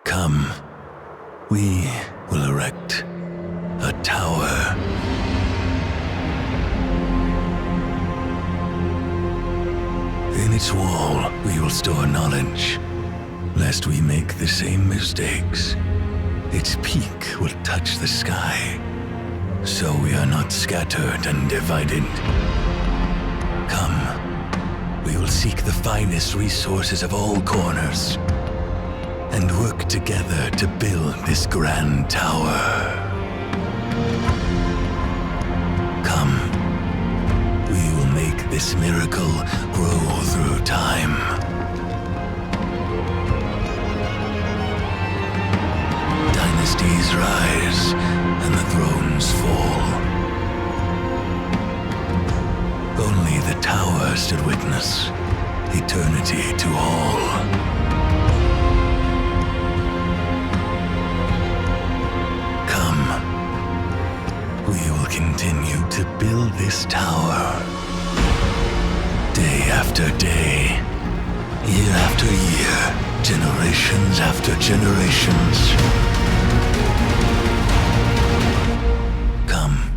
Come, we will erect a tower. In its wall, we will store knowledge, lest we make the same mistakes. Its peak will touch the sky, so we are not scattered and divided. Come, we will seek the finest resources of all corners, and work together to build this grand tower. Come, we will make this miracle grow through time. Dynasties rise and the thrones fall. Only the tower stood witness, eternity to all. We will continue to build this tower. Day after day, year after year, generations after generations. Come,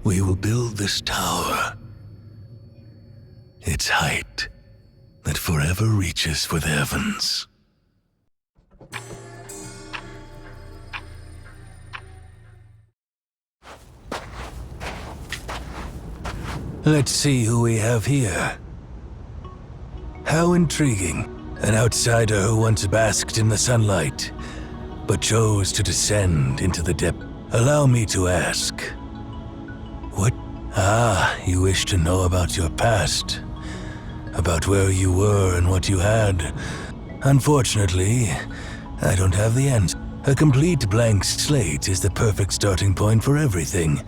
we will build this tower. Its height that forever reaches for the heavens. Let's see who we have here. How intriguing. An outsider who once basked in the sunlight, but chose to descend into the depth. Allow me to ask. What? You wish to know about your past. About where you were and what you had. Unfortunately, I don't have the answer. A complete blank slate is the perfect starting point for everything.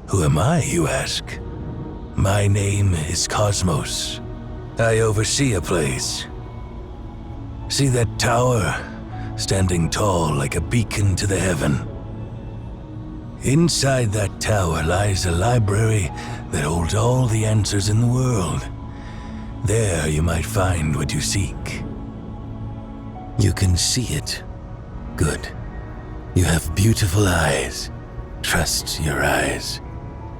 Who am I, you ask? My name is Cosmos. I oversee a place. See that tower? Standing tall like a beacon to the heaven. Inside that tower lies a library that holds all the answers in the world. There you might find what you seek. You can see it. Good. You have beautiful eyes. Trust your eyes.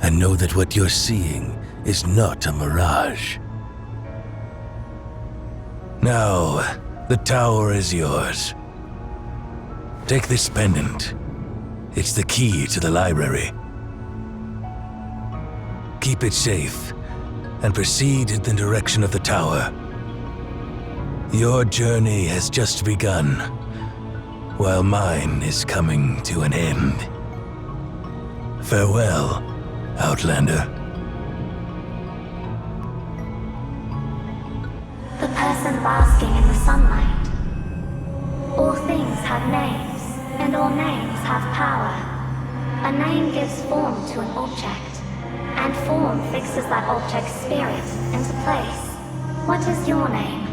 And know that what you're seeing is not a mirage. Now, the tower is yours. Take this pendant. It's the key to the library. Keep it safe, and proceed in the direction of the tower. Your journey has just begun, while mine is coming to an end. Farewell, Outlander. The person basking in the sunlight. All things have names, and all names have power. A name gives form to an object, and form fixes that object's spirit into place. What is your name?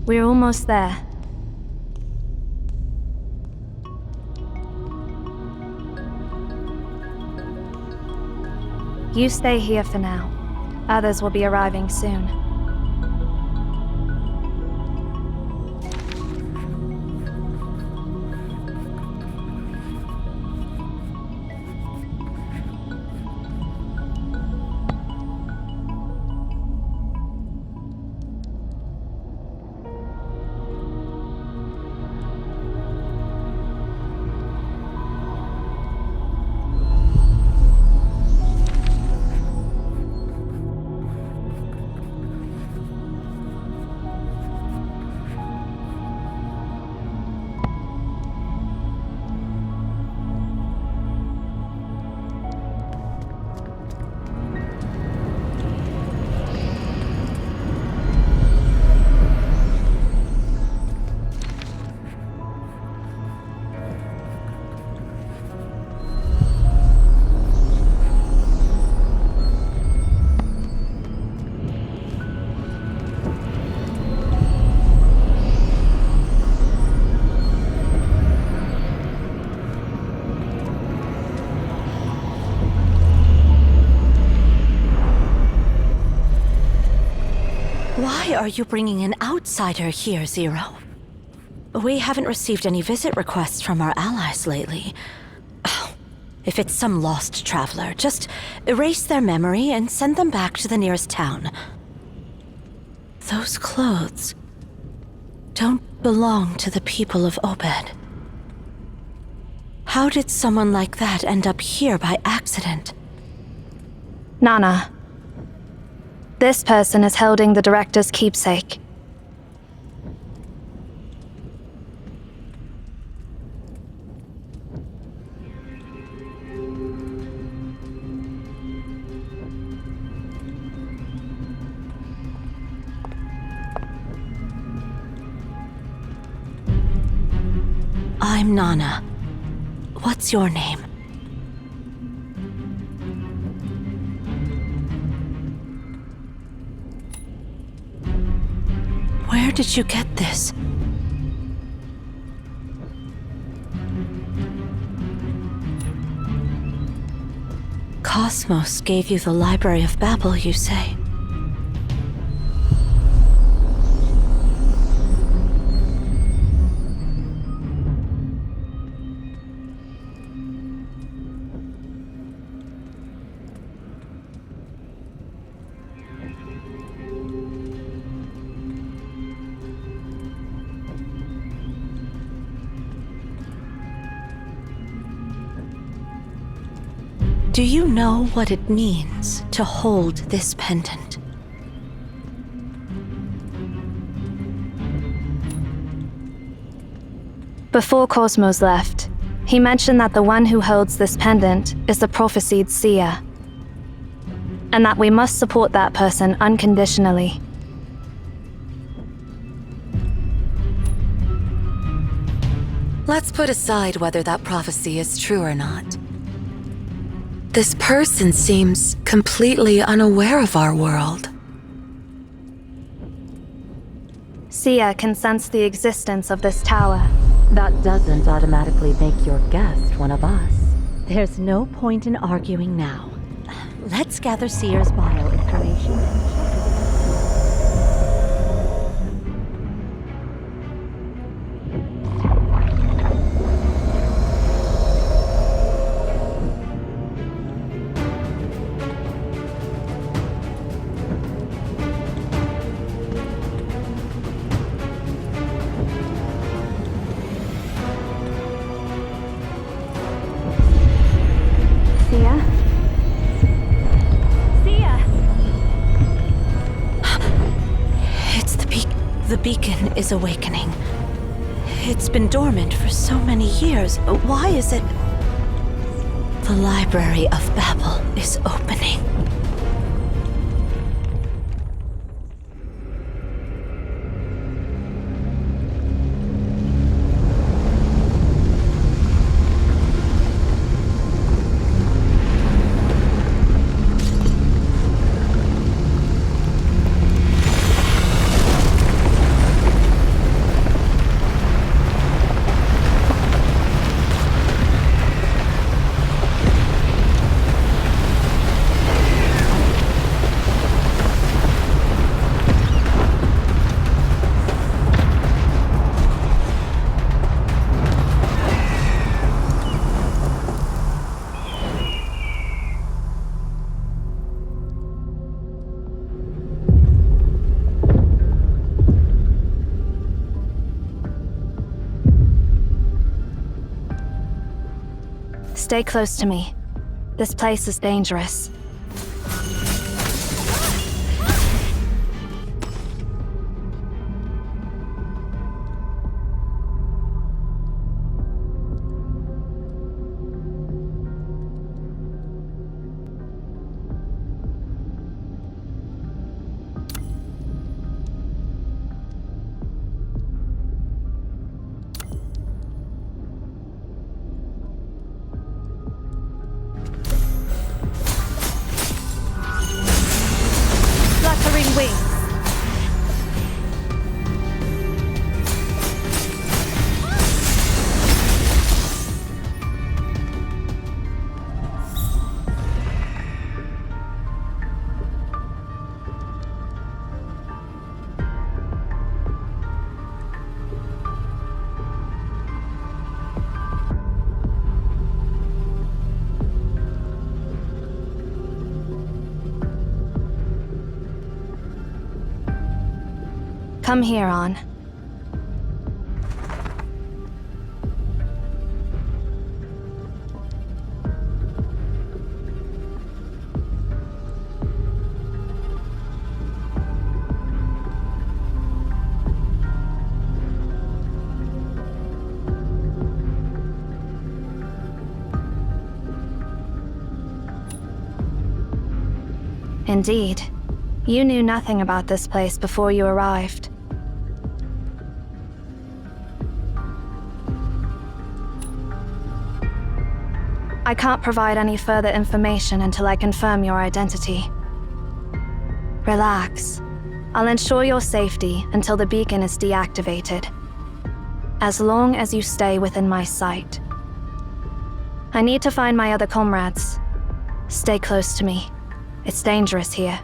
We're almost there. You stay here for now. Others will be arriving soon. Why are you bringing an outsider here, Zero? We haven't received any visit requests from our allies lately. Oh, if it's some lost traveler, just erase their memory and send them back to the nearest town. Those clothes don't belong to the people of Obed. How did someone like that end up here by accident? Nana. This person is holding the director's keepsake. I'm Nana. What's your name? Where did you get this? Cosmos gave you the Library of Babel, you say? Do you know what it means to hold this pendant? Before Cosmos left, he mentioned that the one who holds this pendant is the prophesied seer, and that we must support that person unconditionally. Let's put aside whether that prophecy is true or not. This person seems completely unaware of our world. Seer can sense the existence of this tower. That doesn't automatically make your guest one of us. There's no point in arguing now. Let's gather Seer's bio information and check it. The beacon is awakening. It's been dormant for so many years. Why is it... The Library of Babel is opening. Stay close to me. This place is dangerous. Come here, An. Indeed. You knew nothing about this place before you arrived. I can't provide any further information until I confirm your identity. Relax. I'll ensure your safety until the beacon is deactivated. As long as you stay within my sight. I need to find my other comrades. Stay close to me. It's dangerous here.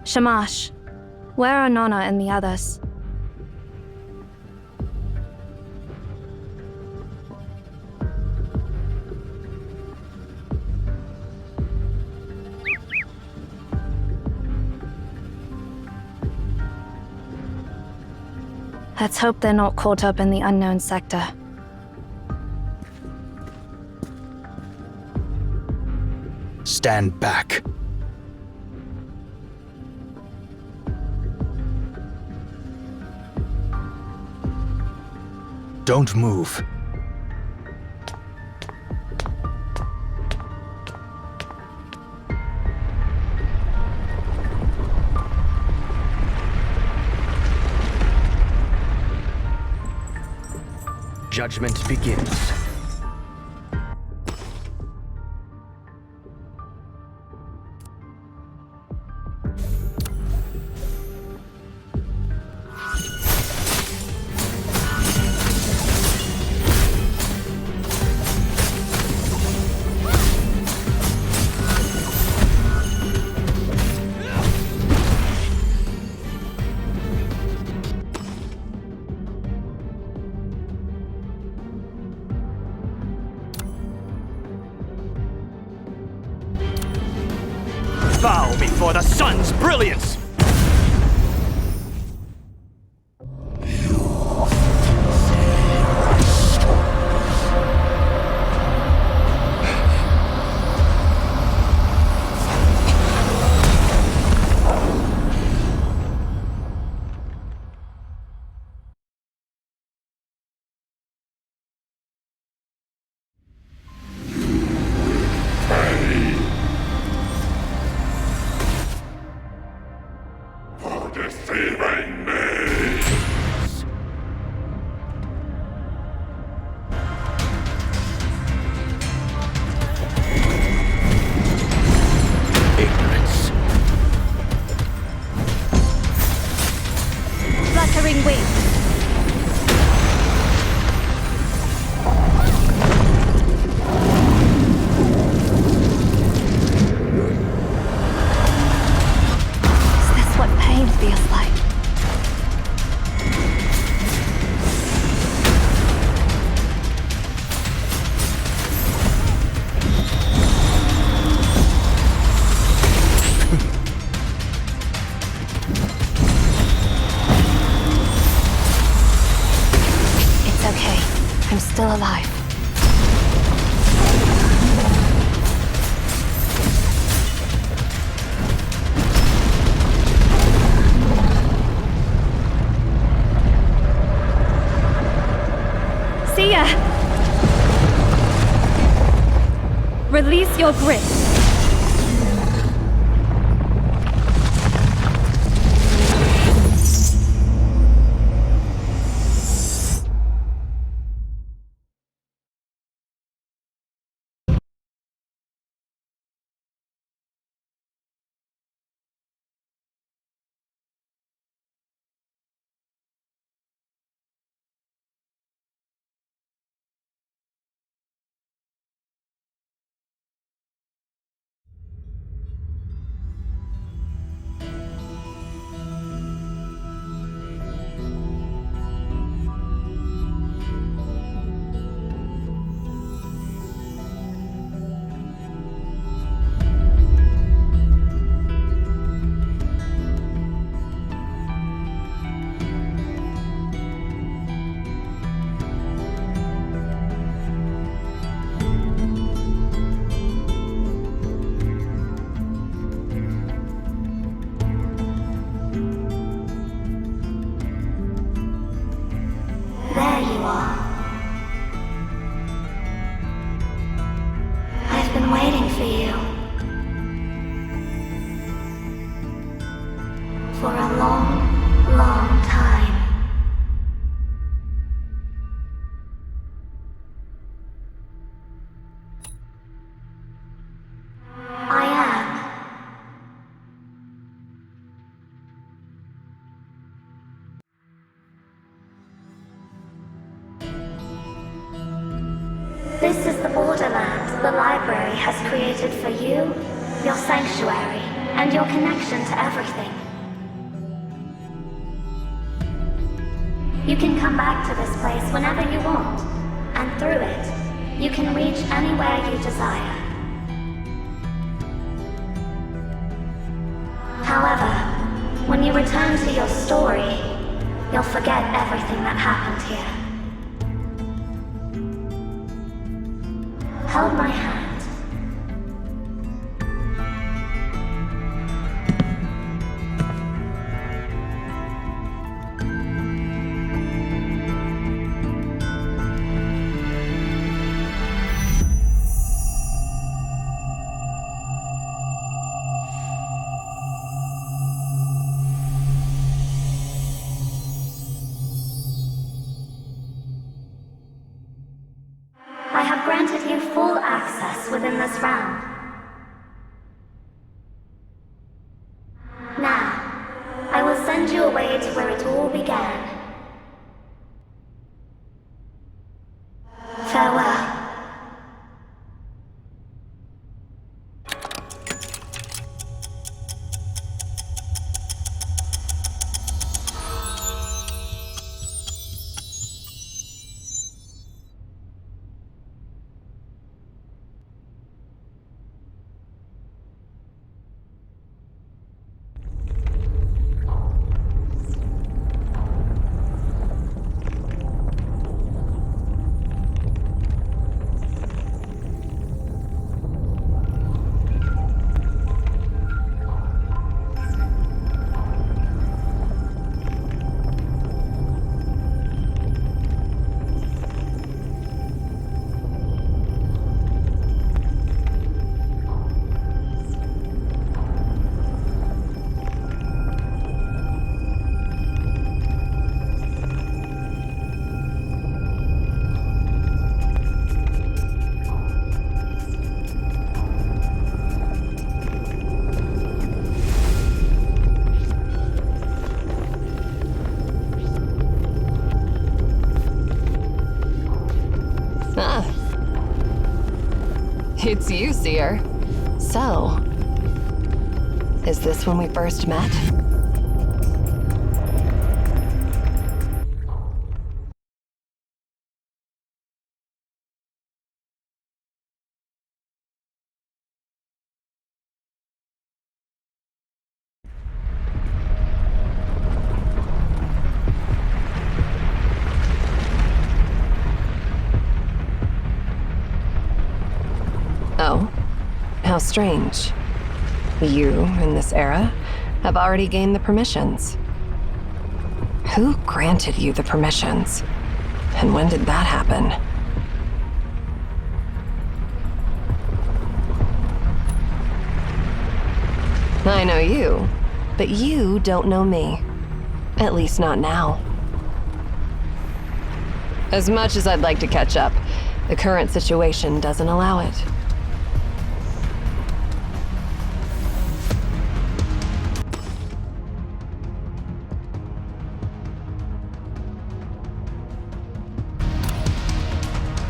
Shamash, where are Nona and the others? Let's hope they're not caught up in the unknown sector. Stand back. Don't move. Judgment begins. Bow before the sun's brilliance! Deceiving me! Ignorance. Fluttering wings. Is this what pain feels like? It's okay. I'm still alive. See ya! Release your grip. This is the borderland the library has created for you, your sanctuary, and your connection to everything. You can come back to this place whenever you want, and through it, you can reach anywhere you desire. However, when you return to your story, you'll forget everything that happened here. Hold my hand. I have granted you full access within this realm. Now, I will send you away to where it all began. Farewell. It's you, Seer. So, is this when we first met? Oh, how strange. You, in this era, have already gained the permissions. Who granted you the permissions? And when did that happen? I know you, but you don't know me. At least not now. As much as I'd like to catch up, the current situation doesn't allow it.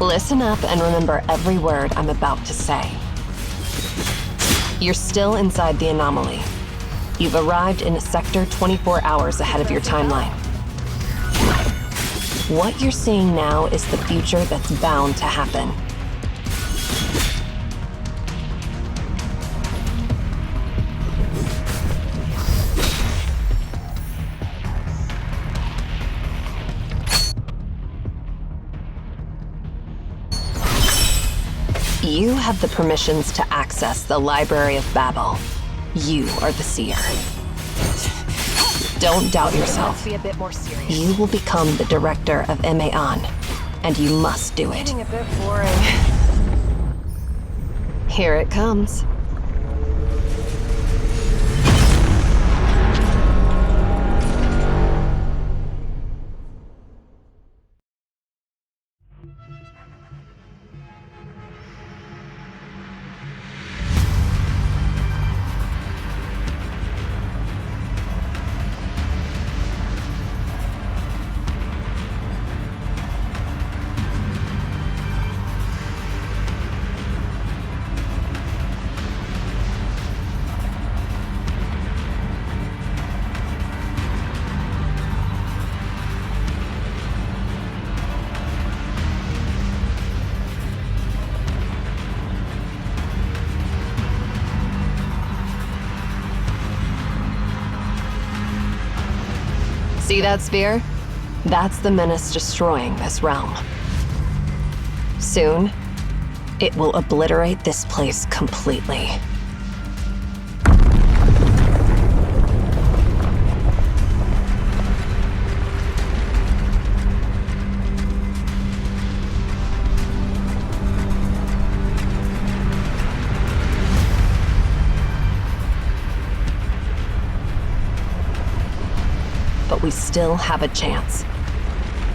Listen up and remember every word I'm about to say. You're still inside the Anomaly. You've arrived in a sector 24 hours ahead of your timeline. What you're seeing now is the future that's bound to happen. You have the permissions to access the Library of Babel. You are the Seer. Don't doubt yourself. Let's be a bit more serious. You will become the director of Maon, and you must do it. Getting a bit boring. Here it comes. See that sphere? That's the menace destroying this realm. Soon, it will obliterate this place completely. But we still have a chance.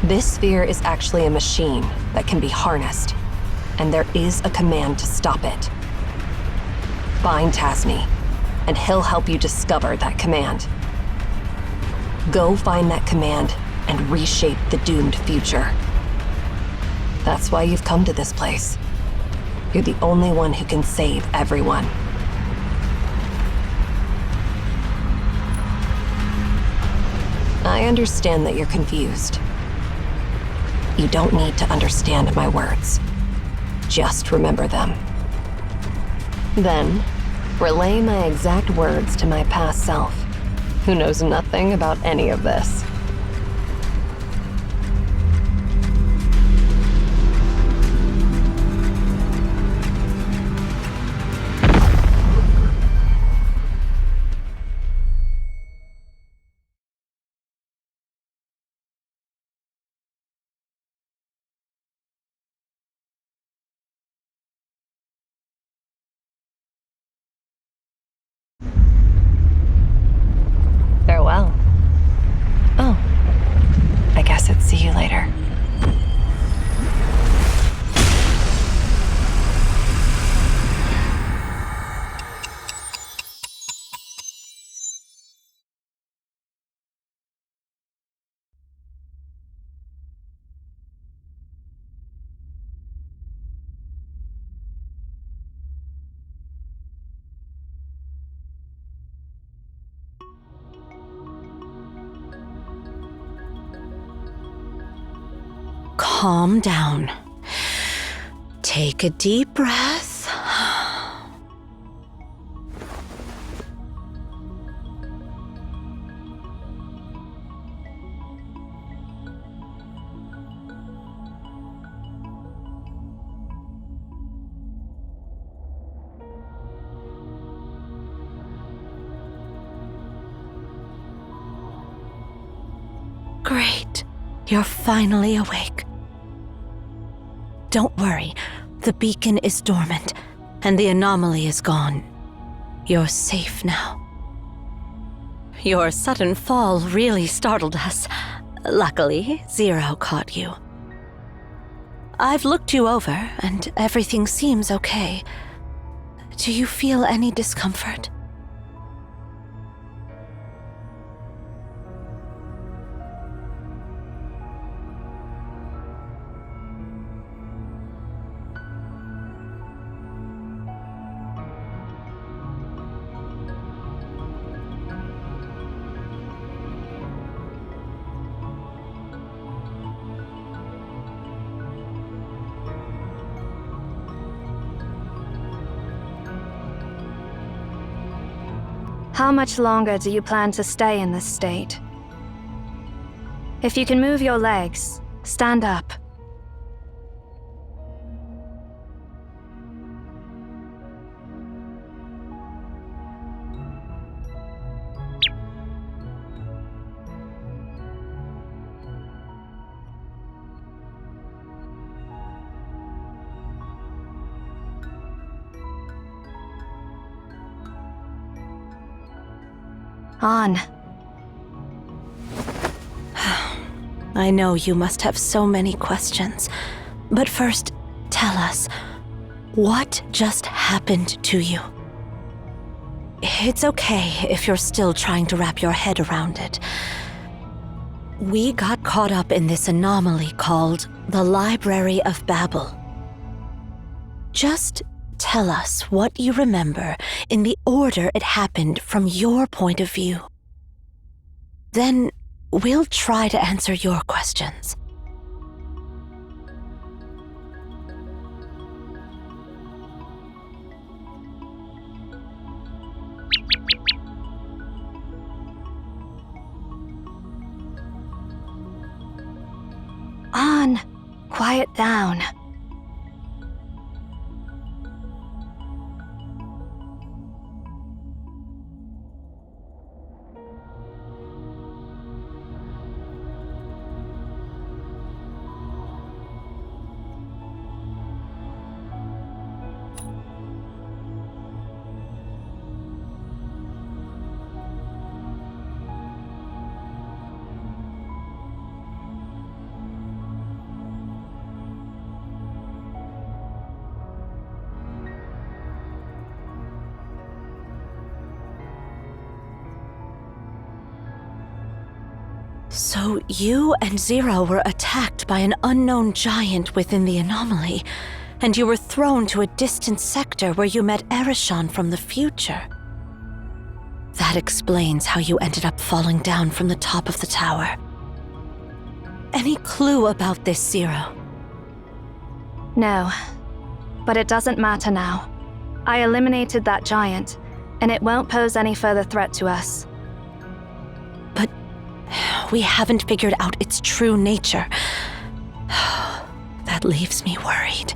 This sphere is actually a machine that can be harnessed, and there is a command to stop it. Find Tasni, and he'll help you discover that command. Go find that command and reshape the doomed future. That's why you've come to this place. You're the only one who can save everyone. I understand that you're confused. You don't need to understand my words. Just remember them. Then, relay my exact words to my past self, who knows nothing about any of this. Farewell. Oh, I guess it's see you later. Calm down. Take a deep breath. Great. You're finally awake. Don't worry. The beacon is dormant, and the anomaly is gone. You're safe now. Your sudden fall really startled us. Luckily, Zero caught you. I've looked you over, and everything seems okay. Do you feel any discomfort? How much longer do you plan to stay in this state? If you can move your legs, stand up. On. I know you must have so many questions, but first, tell us, what just happened to you? It's okay if you're still trying to wrap your head around it. We got caught up in this anomaly called the Library of Babel. Just tell us what you remember in the order it happened from your point of view. Then we'll try to answer your questions. quiet down. So you and Zero were attacked by an unknown giant within the Anomaly, and you were thrown to a distant sector where you met Erishon from the future. That explains how you ended up falling down from the top of the tower. Any clue about this, Zero? No, but it doesn't matter now. I eliminated that giant, and it won't pose any further threat to us. But we haven't figured out its true nature. That leaves me worried.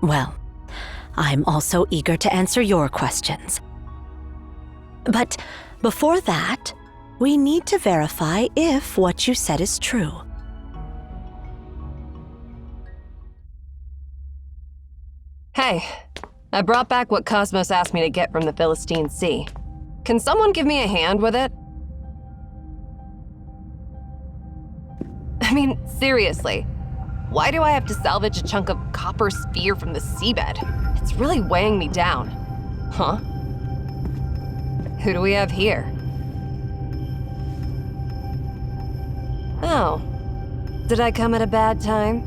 Well, I'm also eager to answer your questions. But before that, we need to verify if what you said is true. Hey, I brought back what Cosmos asked me to get from the Philistine Sea. Can someone give me a hand with it? I mean, seriously, why do I have to salvage a chunk of copper sphere from the seabed? It's really weighing me down. Huh? Who do we have here? Oh, did I come at a bad time?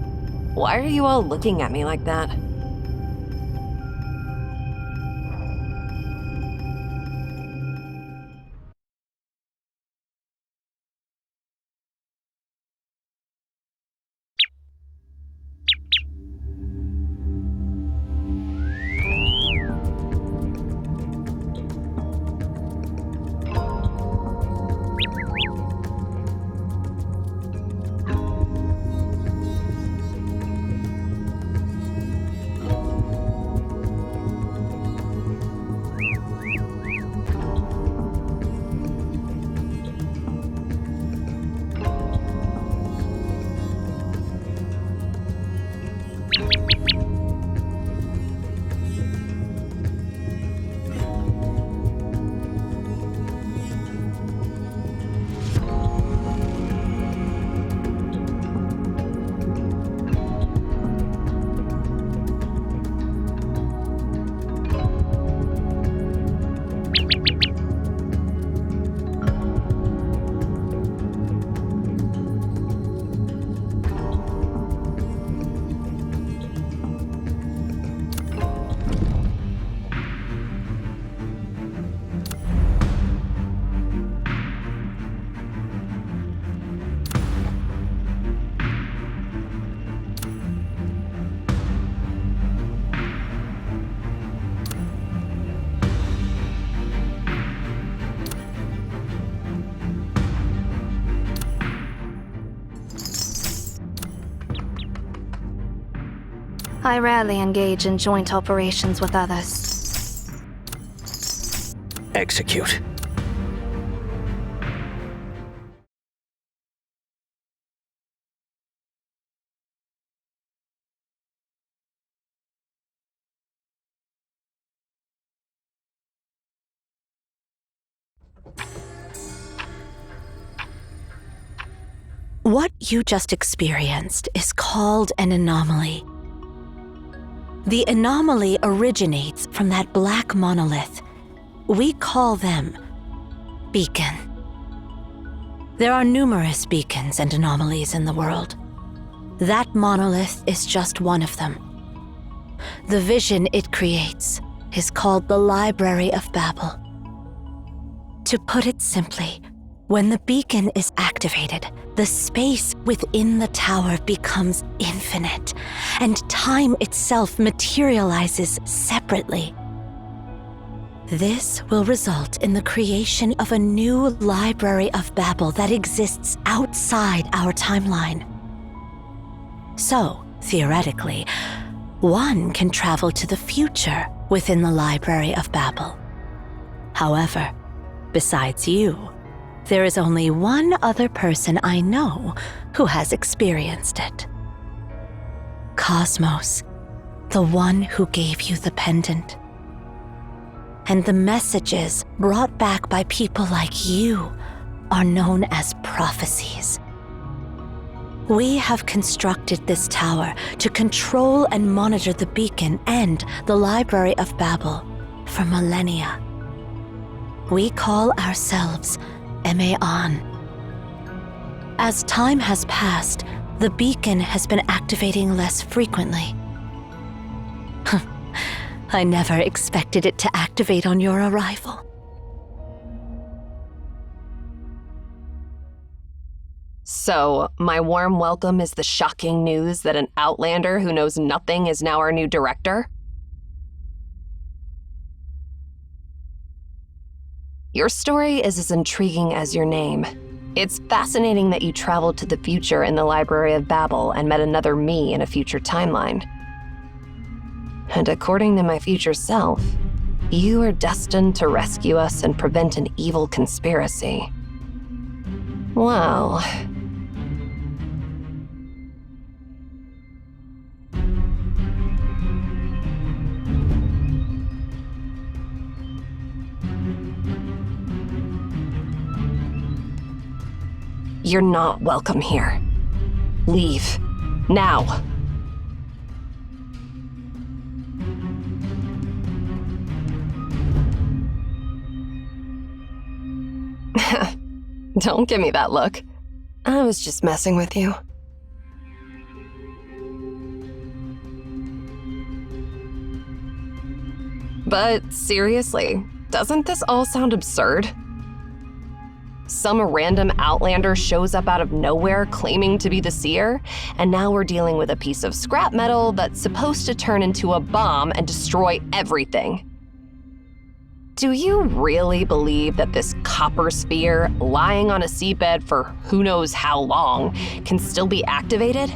Why are you all looking at me like that? I rarely engage in joint operations with others. Execute. What you just experienced is called an anomaly. The anomaly originates from that black monolith. We call them beacon. There are numerous beacons and anomalies in the world. That monolith is just one of them. The vision it creates is called the Library of Babel. To put it simply, when the beacon is activated, the space within the tower becomes infinite, and time itself materializes separately. This will result in the creation of a new Library of Babel that exists outside our timeline. So, theoretically, one can travel to the future within the Library of Babel. However, besides you, there is only one other person I know who has experienced it. Cosmos, the one who gave you the pendant. And the messages brought back by people like you are known as prophecies. We have constructed this tower to control and monitor the beacon and the Library of Babel for millennia. We call ourselves Emeon. As time has passed, the beacon has been activating less frequently. I never expected it to activate on your arrival. So, my warm welcome is the shocking news that an outlander who knows nothing is now our new director? Your story is as intriguing as your name. It's fascinating that you traveled to the future in the Library of Babel and met another me in a future timeline. And according to my future self, you are destined to rescue us and prevent an evil conspiracy. Well... You're not welcome here. Leave. Now. Don't give me that look. I was just messing with you. But seriously, doesn't this all sound absurd? Some random outlander shows up out of nowhere claiming to be the seer, and now we're dealing with a piece of scrap metal that's supposed to turn into a bomb and destroy everything. Do you really believe that this copper sphere, lying on a seabed for who knows how long, can still be activated?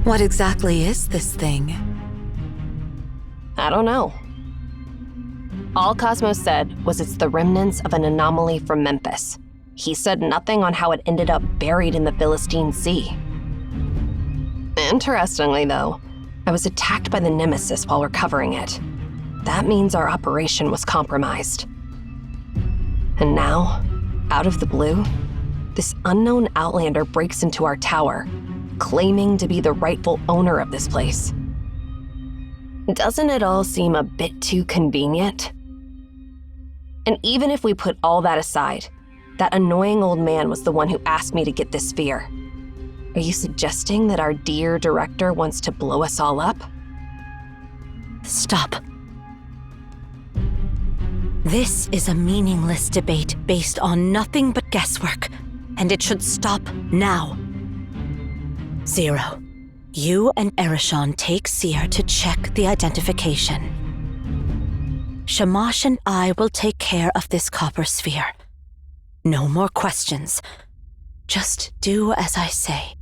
What exactly is this thing? I don't know. All Cosmos said was it's the remnants of an anomaly from Memphis. He said nothing on how it ended up buried in the Philistine Sea. Interestingly, though, I was attacked by the Nemesis while recovering it. That means our operation was compromised. And now, out of the blue, this unknown outlander breaks into our tower, claiming to be the rightful owner of this place. Doesn't it all seem a bit too convenient? And even if we put all that aside, that annoying old man was the one who asked me to get this sphere. Are you suggesting that our dear director wants to blow us all up? Stop. This is a meaningless debate based on nothing but guesswork, and it should stop now. Zero, you and Erishon take Seer to check the identification. Shamash and I will take care of this copper sphere. No more questions. Just do as I say.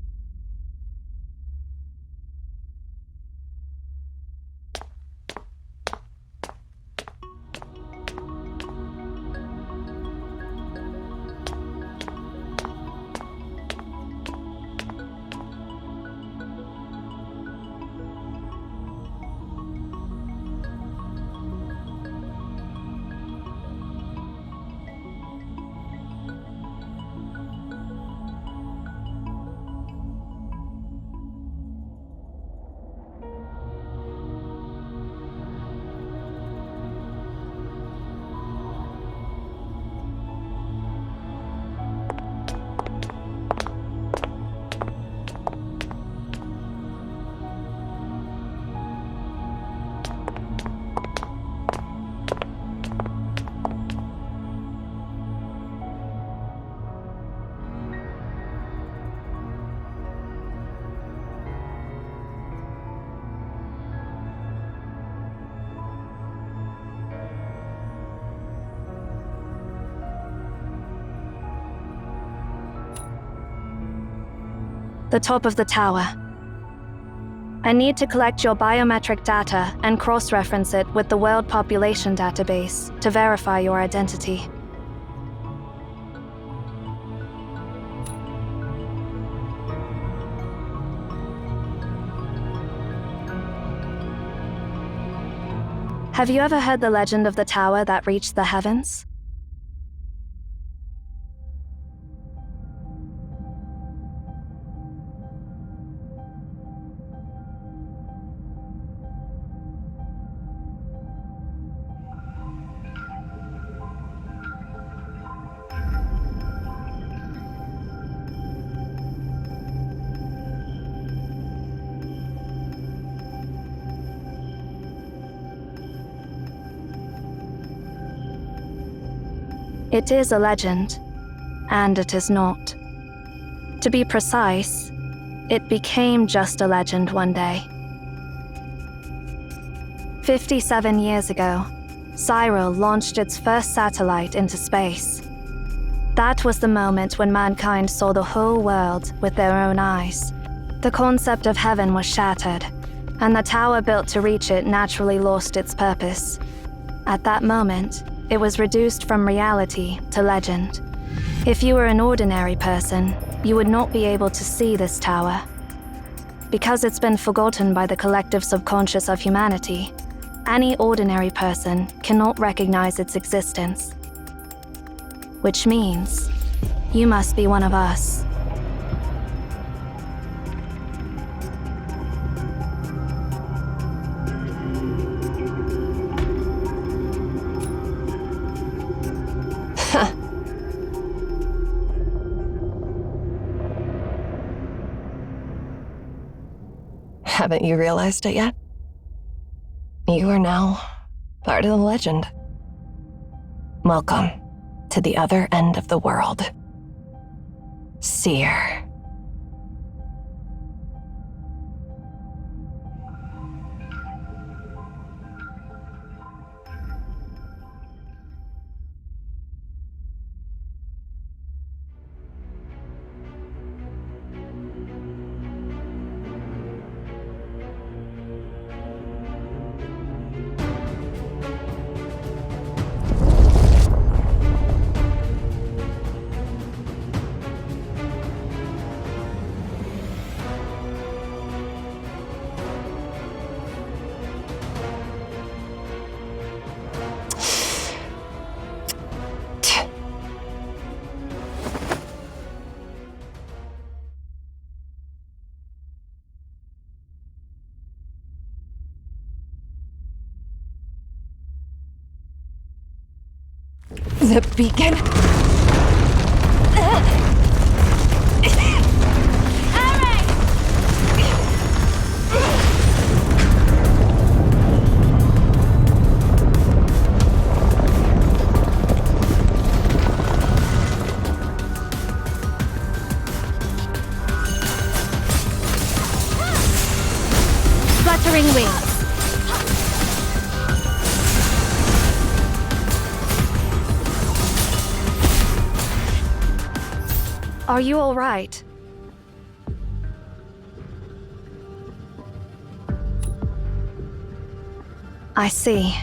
the top of the tower. I need to collect your biometric data and cross-reference it with the World Population Database to verify your identity. Have you ever heard the legend of the tower that reached the heavens? It is a legend, and it is not. To be precise, it became just a legend one day. 57 years ago, Cyril launched its first satellite into space. That was the moment when mankind saw the whole world with their own eyes. The concept of heaven was shattered, and the tower built to reach it naturally lost its purpose. At that moment, it was reduced from reality to legend. If you were an ordinary person, you would not be able to see this tower. Because it's been forgotten by the collective subconscious of humanity, any ordinary person cannot recognize its existence. Which means, you must be one of us. Haven't you realized it yet? You are now part of the legend. Welcome to the other end of the world. Seer. The beacon? Fluttering wings. Are you all right? I see.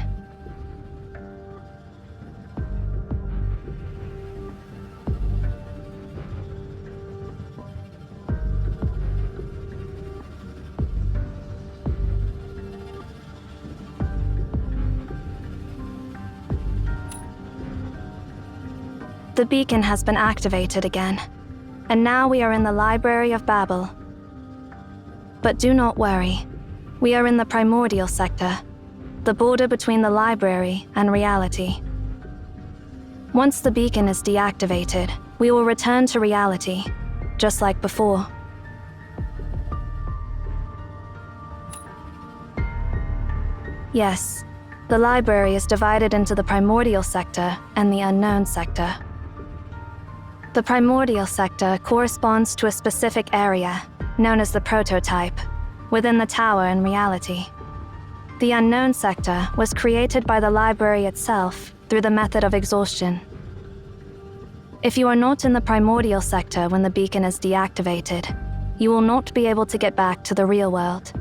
The beacon has been activated again. And now we are in the Library of Babel. But do not worry. We are in the primordial sector, the border between the library and reality. Once the beacon is deactivated, we will return to reality, just like before. Yes, the library is divided into the primordial sector and the unknown sector. The primordial sector corresponds to a specific area, known as the prototype, within the tower in reality. The unknown sector was created by the library itself through the method of exhaustion. If you are not in the primordial sector when the beacon is deactivated, you will not be able to get back to the real world.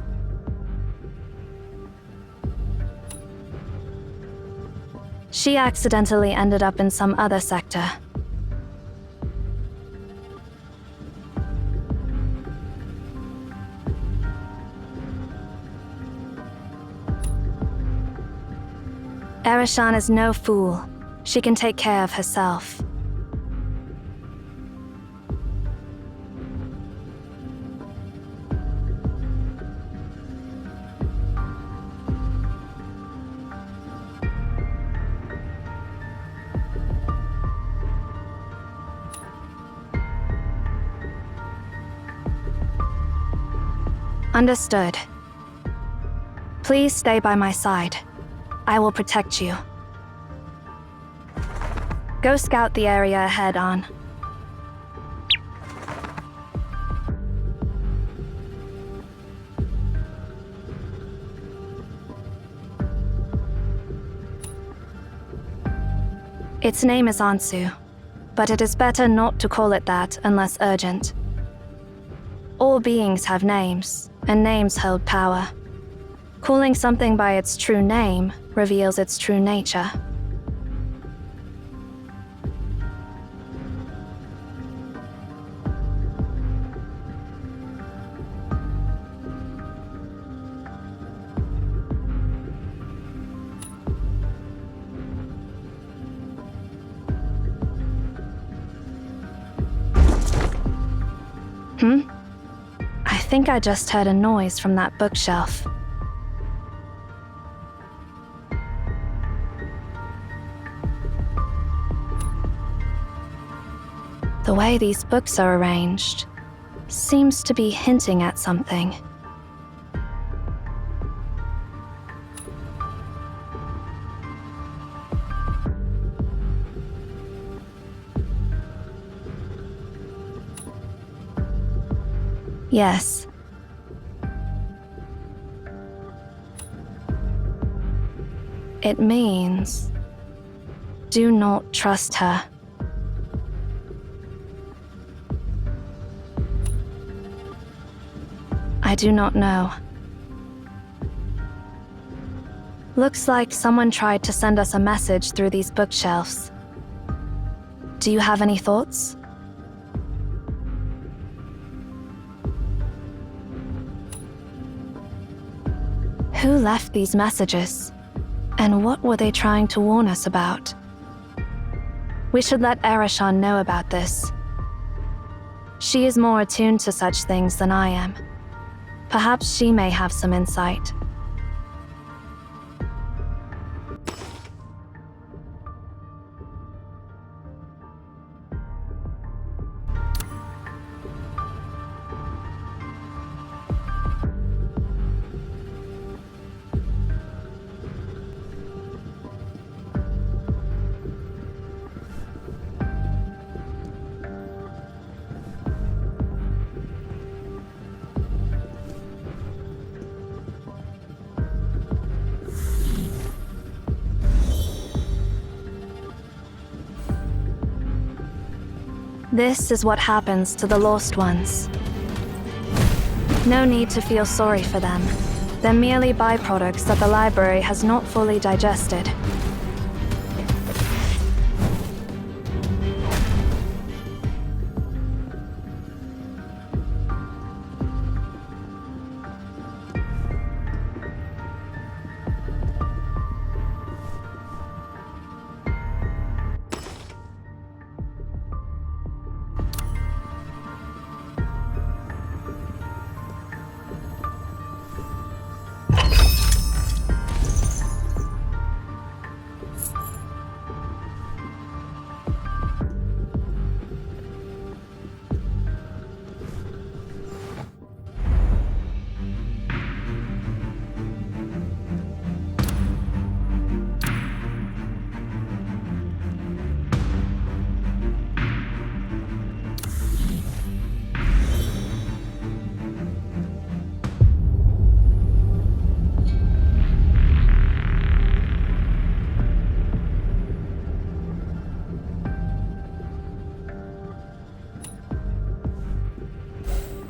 She accidentally ended up in some other sector. Erishan is no fool. She can take care of herself. Understood. Please stay by my side. I will protect you. Go scout the area ahead on. Its name is Ansu, but it is better not to call it that unless urgent. All beings have names, and names hold power. Calling something by its true name reveals its true nature. I think I just heard a noise from that bookshelf. The way these books are arranged seems to be hinting at something. Yes. It means, do not trust her. I do not know. Looks like someone tried to send us a message through these bookshelves. Do you have any thoughts? Who left these messages? And what were they trying to warn us about? We should let Erishan know about this. She is more attuned to such things than I am. Perhaps she may have some insight. This is what happens to the lost ones. No need to feel sorry for them. They're merely byproducts that the library has not fully digested.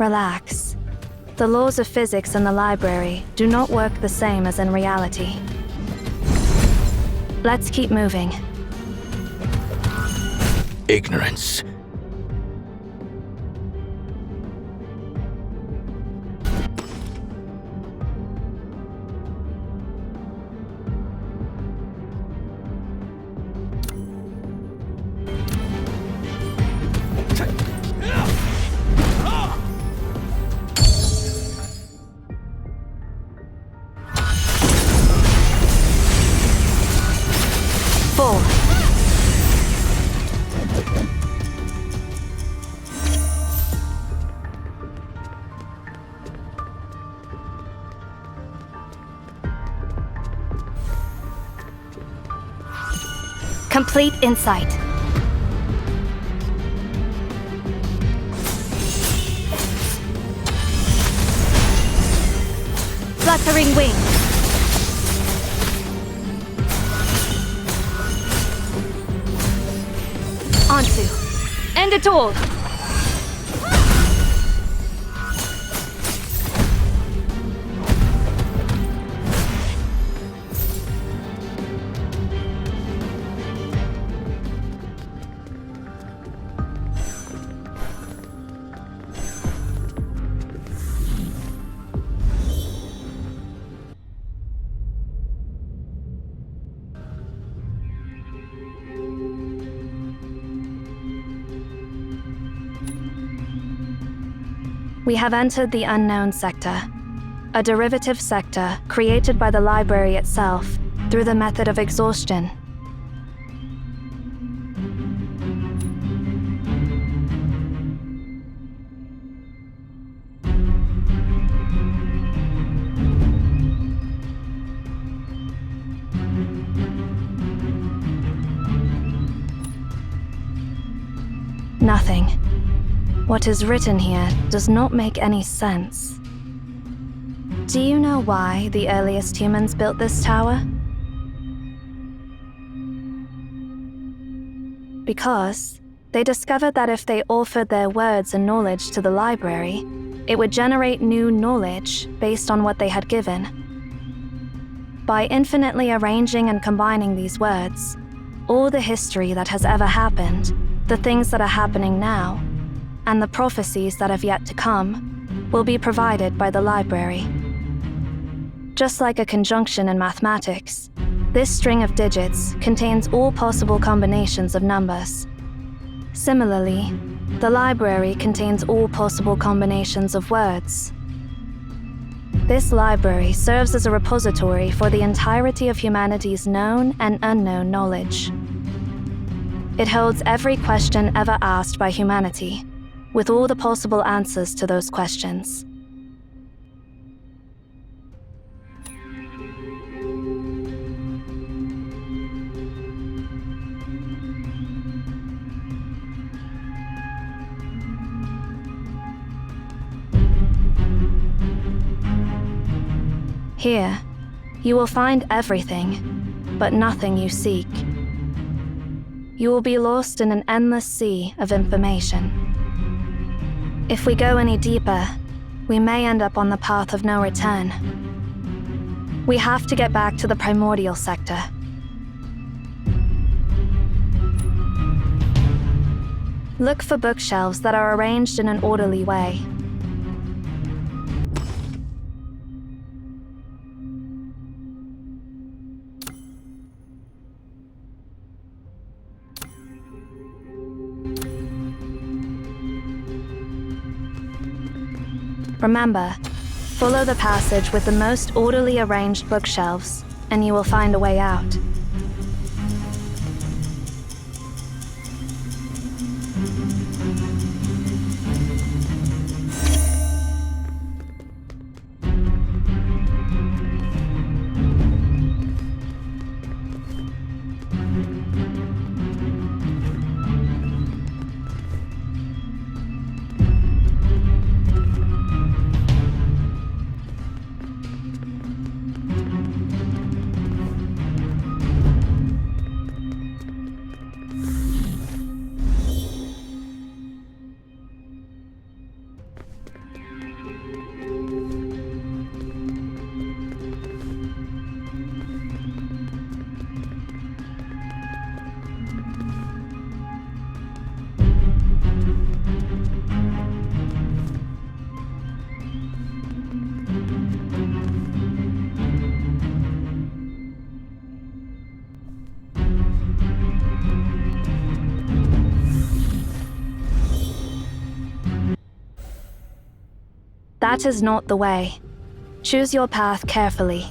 Relax. The laws of physics in the library do not work the same as in reality. Let's keep moving. Ignorance. Fall. Complete insight. Fluttering wing. Onto. End it all. We have entered the unknown sector, a derivative sector created by the library itself through the method of exhaustion. Nothing. What is written here does not make any sense. Do you know why the earliest humans built this tower? Because they discovered that if they offered their words and knowledge to the library, it would generate new knowledge based on what they had given. By infinitely arranging and combining these words, all the history that has ever happened, the things that are happening now, and the prophecies that have yet to come, will be provided by the library. Just like a conjunction in mathematics, this string of digits contains all possible combinations of numbers. Similarly, the library contains all possible combinations of words. This library serves as a repository for the entirety of humanity's known and unknown knowledge. It holds every question ever asked by humanity, with all the possible answers to those questions. Here, you will find everything, but nothing you seek. You will be lost in an endless sea of information. If we go any deeper, we may end up on the path of no return. We have to get back to the primordial sector. Look for bookshelves that are arranged in an orderly way. Remember, follow the passage with the most orderly arranged bookshelves, and you will find a way out. That is not the way. Choose your path carefully.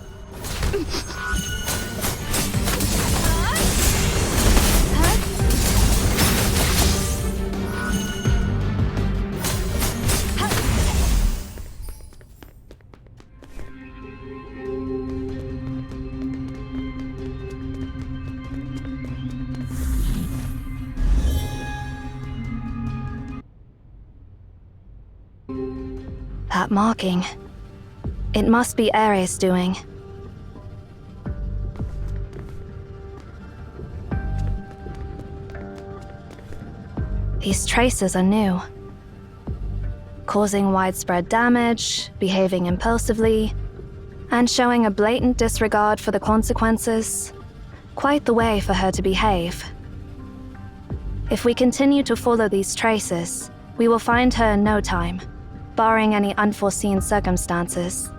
That marking. It must be Ares' doing. These traces are new. Causing widespread damage, behaving impulsively, and showing a blatant disregard for the consequences. Quite the way for her to behave. If we continue to follow these traces, we will find her in no time, barring any unforeseen circumstances.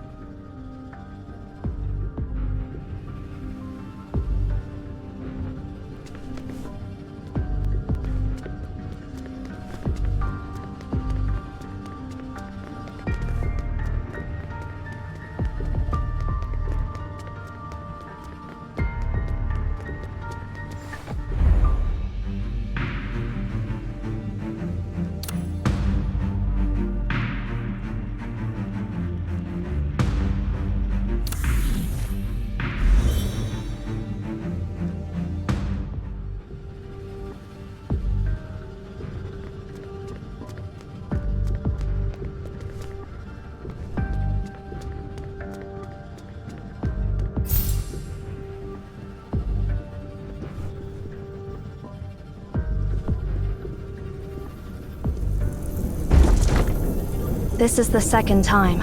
This is the second time.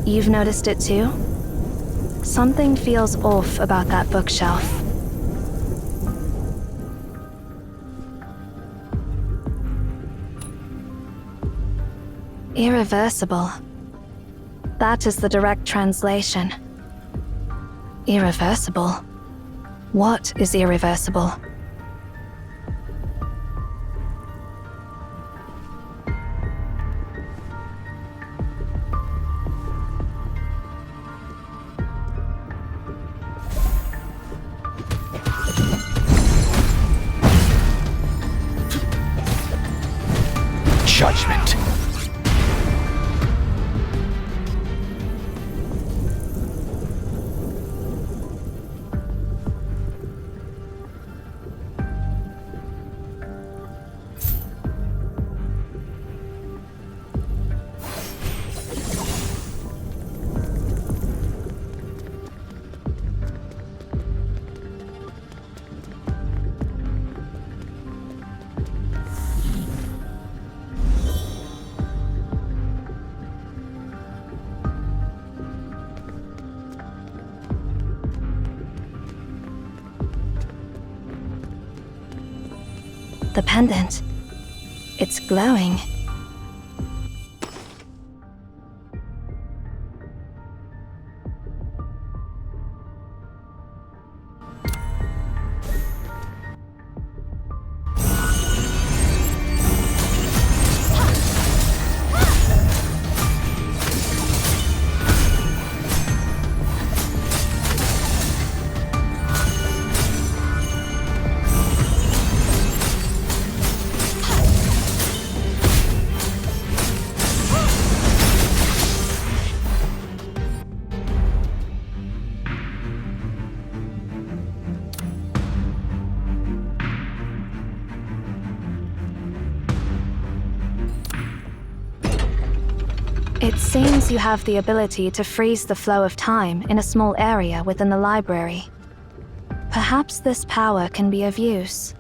You've noticed it too? Something feels off about that bookshelf. Irreversible. That is the direct translation. Irreversible. What is irreversible? Judgment. The pendant. It's glowing. It seems you have the ability to freeze the flow of time in a small area within the library. Perhaps this power can be of use.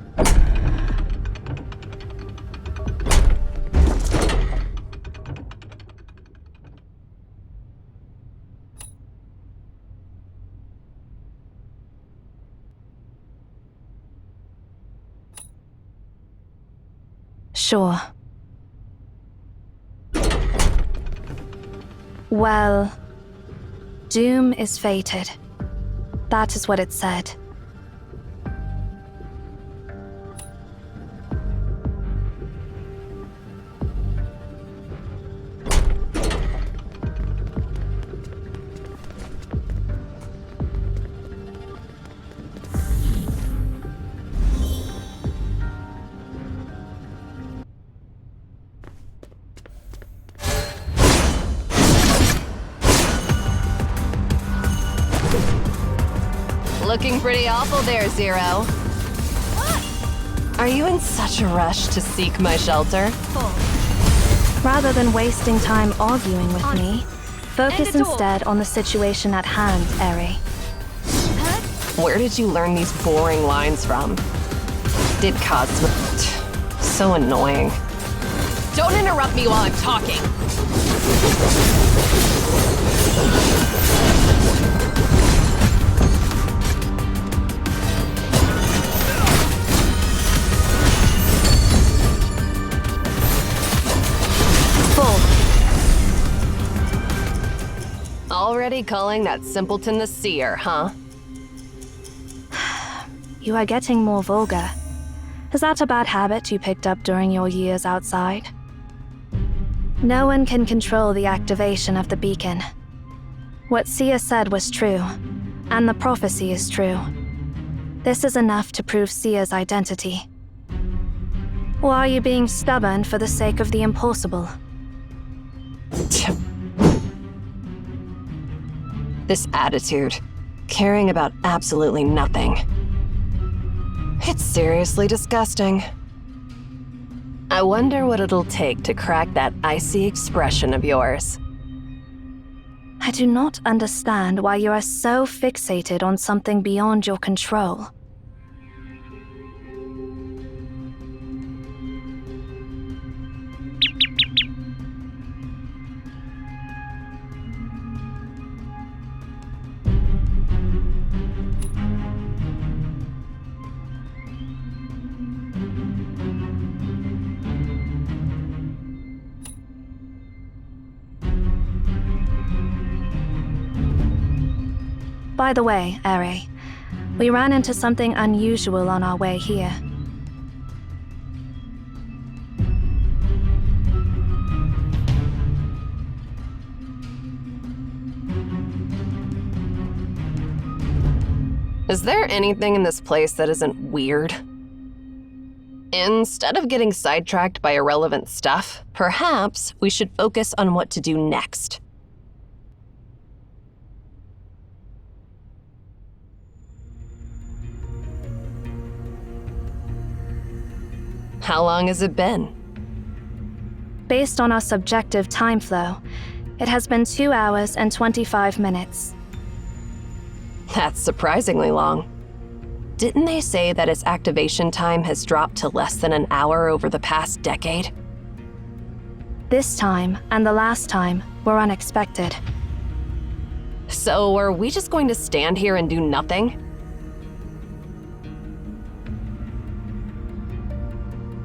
Sure. Well, doom is fated. That is what it said. Looking pretty awful there, Zero. Are you in such a rush to seek my shelter? Rather than wasting time arguing with me, focus instead on the situation at hand, Eri. Where did you learn these boring lines from? Did Cosmo... So annoying. Don't interrupt me while I'm talking! Already calling that simpleton the seer, huh? You are getting more vulgar. Is that a bad habit you picked up during your years outside? No one can control the activation of the beacon. What Sia said was true, and the prophecy is true. This is enough to prove Sia's identity. Or are you being stubborn for the sake of the impossible? This attitude, caring about absolutely nothing. It's seriously disgusting. I wonder what it'll take to crack that icy expression of yours. I do not understand why you are so fixated on something beyond your control. By the way, Eri, we ran into something unusual on our way here. Is there anything in this place that isn't weird? Instead of getting sidetracked by irrelevant stuff, perhaps we should focus on what to do next. How long has it been? Based on our subjective time flow, it has been 2 hours and 25 minutes. That's surprisingly long. Didn't they say that its activation time has dropped to less than an hour over the past decade? This time and the last time were unexpected. So are we just going to stand here and do nothing?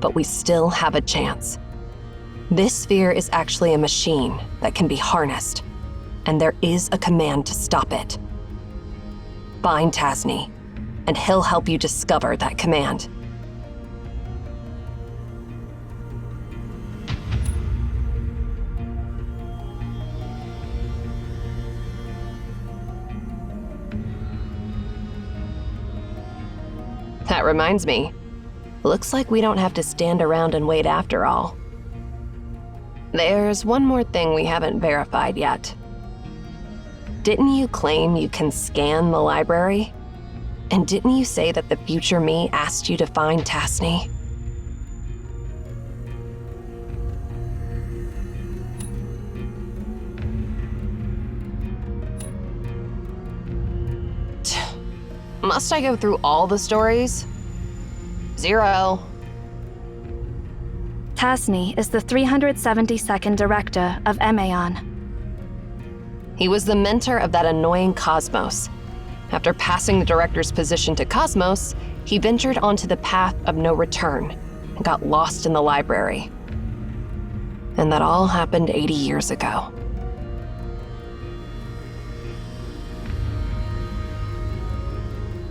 But we still have a chance. This sphere is actually a machine that can be harnessed, and there is a command to stop it. Find Tasni, and he'll help you discover that command. That reminds me. Looks like we don't have to stand around and wait after all. There's one more thing we haven't verified yet. Didn't you claim you can scan the library? And didn't you say that the future me asked you to find Tasni? Must I go through all the stories? Zero. Tasni is the 372nd director of Emaon. He was the mentor of that annoying Cosmos. After passing the director's position to Cosmos, he ventured onto the path of no return and got lost in the library. And that all happened 80 years ago.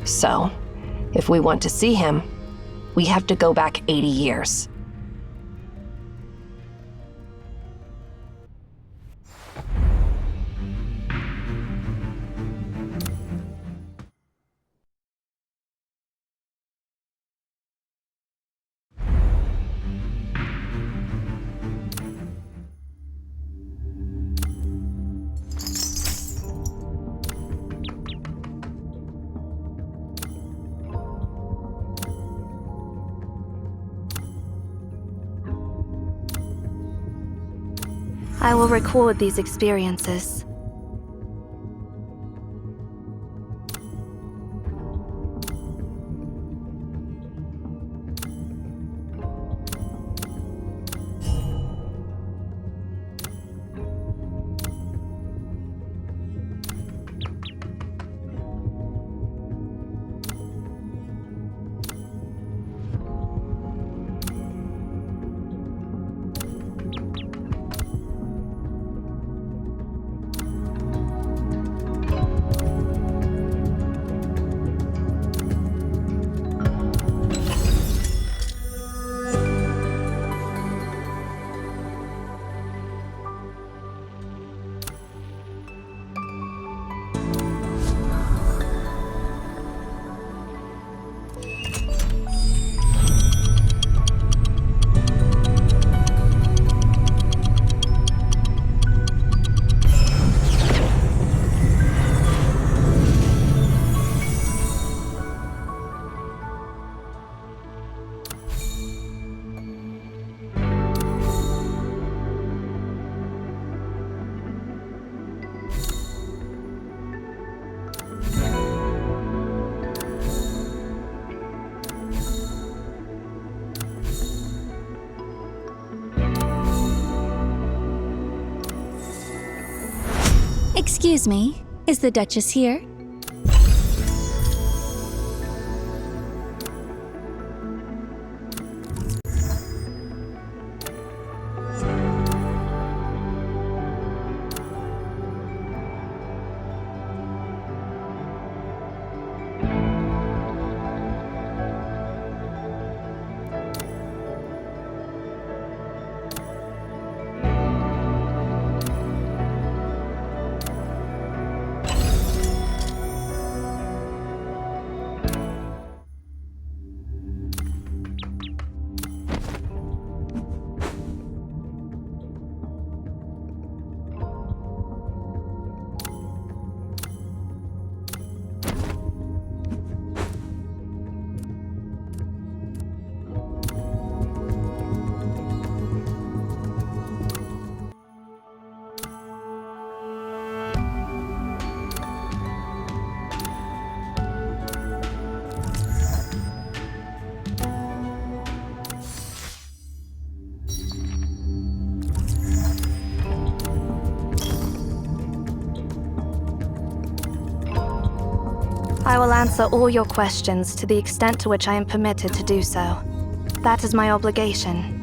So, if we want to see him, we have to go back 80 years. I will record these experiences. Excuse me, is the Duchess here? I will answer all your questions to the extent to which I am permitted to do so. That is my obligation.